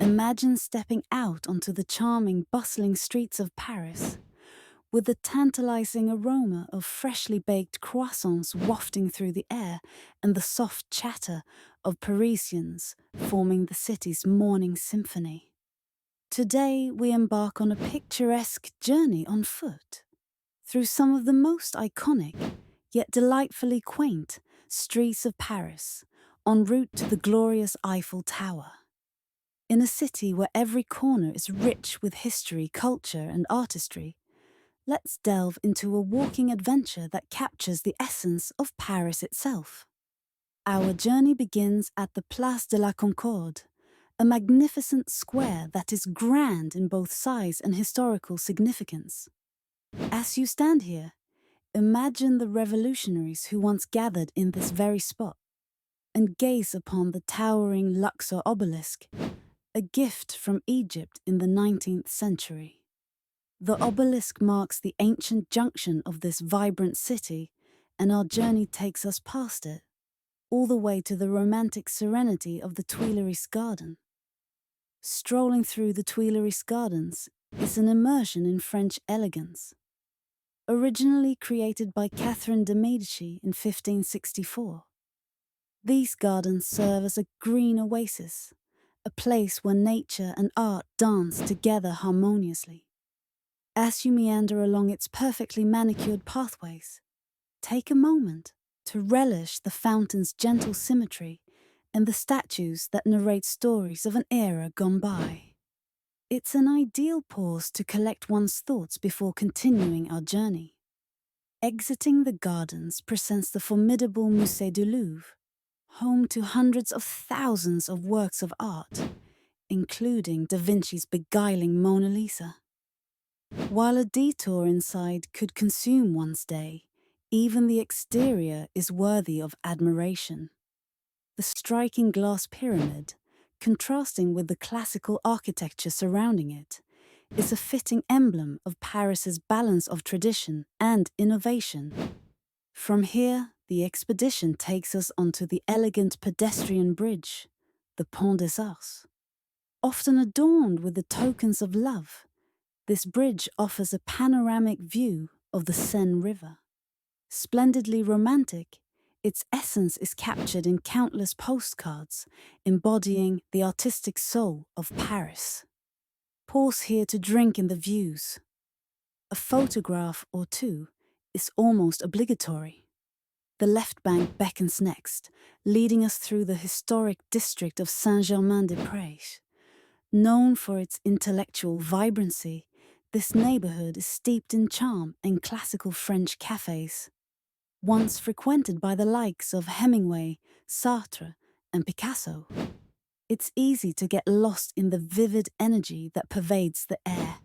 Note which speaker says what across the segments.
Speaker 1: Imagine stepping out onto the charming, bustling streets of Paris, with the tantalizing aroma of freshly baked croissants wafting through the air and the soft chatter of Parisians forming the city's morning symphony. Today, we embark on a picturesque journey on foot through some of the most iconic, yet delightfully quaint, streets of Paris, en route to the glorious Eiffel Tower. In a city where every corner is rich with history, culture, and artistry, let's delve into a walking adventure that captures the essence of Paris itself. Our journey begins at the Place de la Concorde, a magnificent square that is grand in both size and historical significance. As you stand here, imagine the revolutionaries who once gathered in this very spot and gaze upon the towering Luxor obelisk, a gift from Egypt in the 19th century. The obelisk marks the ancient junction of this vibrant city, and our journey takes us past it, all the way to the romantic serenity of the Tuileries Garden. Strolling through the Tuileries Gardens is an immersion in French elegance. Originally created by Catherine de' Medici in 1564, these gardens serve as a green oasis, a place where nature and art dance together harmoniously. As you meander along its perfectly manicured pathways, take a moment to relish the fountain's gentle symmetry and the statues that narrate stories of an era gone by. It's an ideal pause to collect one's thoughts before continuing our journey. Exiting the gardens presents the formidable Musée du Louvre, home to hundreds of thousands of works of art, including Da Vinci's beguiling Mona Lisa. While a detour inside could consume one's day, even the exterior is worthy of admiration. The striking glass pyramid, contrasting with the classical architecture surrounding it, is a fitting emblem of Paris's balance of tradition and innovation. From here, the expedition takes us onto the elegant pedestrian bridge, the Pont des Arts. Often adorned with the tokens of love, this bridge offers a panoramic view of the Seine River. Splendidly romantic, its essence is captured in countless postcards, embodying the artistic soul of Paris. Pause here to drink in the views. A photograph or two is almost obligatory. The left bank beckons next, leading us through the historic district of Saint-Germain-des-Prés. Known for its intellectual vibrancy, this neighborhood is steeped in charm and classical French cafes. Once frequented by the likes of Hemingway, Sartre, and Picasso, it's easy to get lost in the vivid energy that pervades the air.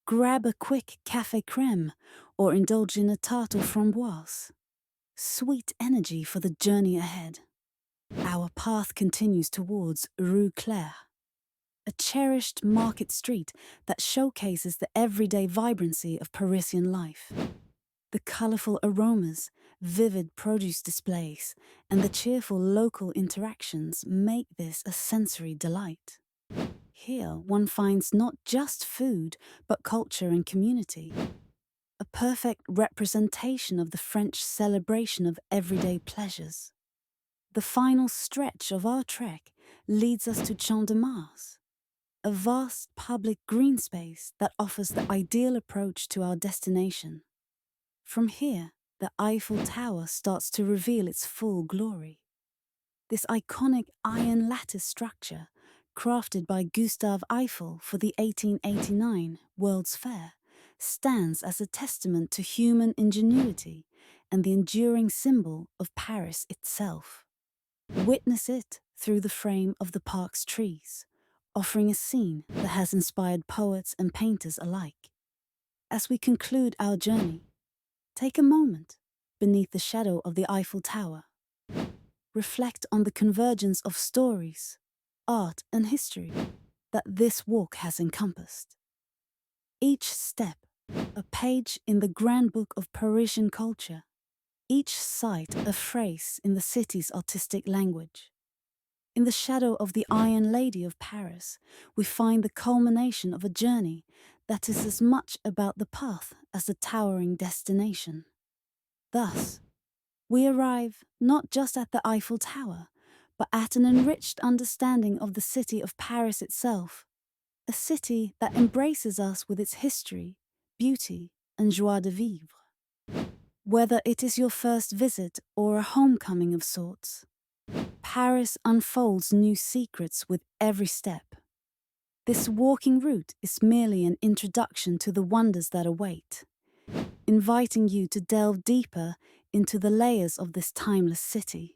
Speaker 1: Grab a quick café crème or indulge in a tarte aux framboises. Sweet energy for the journey ahead. Our path continues towards Rue Claire, a cherished market street that showcases the everyday vibrancy of Parisian life. The colorful aromas, vivid produce displays, and the cheerful local interactions make this a sensory delight. Here, one finds not just food, but culture and community. A perfect representation of the French celebration of everyday pleasures. The final stretch of our trek leads us to Champ de Mars, a vast public green space that offers the ideal approach to our destination. From here, the Eiffel Tower starts to reveal its full glory. This iconic iron lattice structure, crafted by Gustave Eiffel for the 1889 World's Fair, stands as a testament to human ingenuity and the enduring symbol of Paris itself. Witness it through the frame of the park's trees, offering a scene that has inspired poets and painters alike. As we conclude our journey, take a moment beneath the shadow of the Eiffel Tower. Reflect on the convergence of stories, art, and history that this walk has encompassed. Each step, a page in the grand book of Parisian culture, each sight a phrase in the city's artistic language. In the shadow of the Iron Lady of Paris, we find the culmination of a journey that is as much about the path as the towering destination. Thus, we arrive not just at the Eiffel Tower, but at an enriched understanding of the city of Paris itself, a city that embraces us with its history, beauty, and joie de vivre. Whether it is your first visit or a homecoming of sorts, Paris unfolds new secrets with every step. This walking route is merely an introduction to the wonders that await, inviting you to delve deeper into the layers of this timeless city.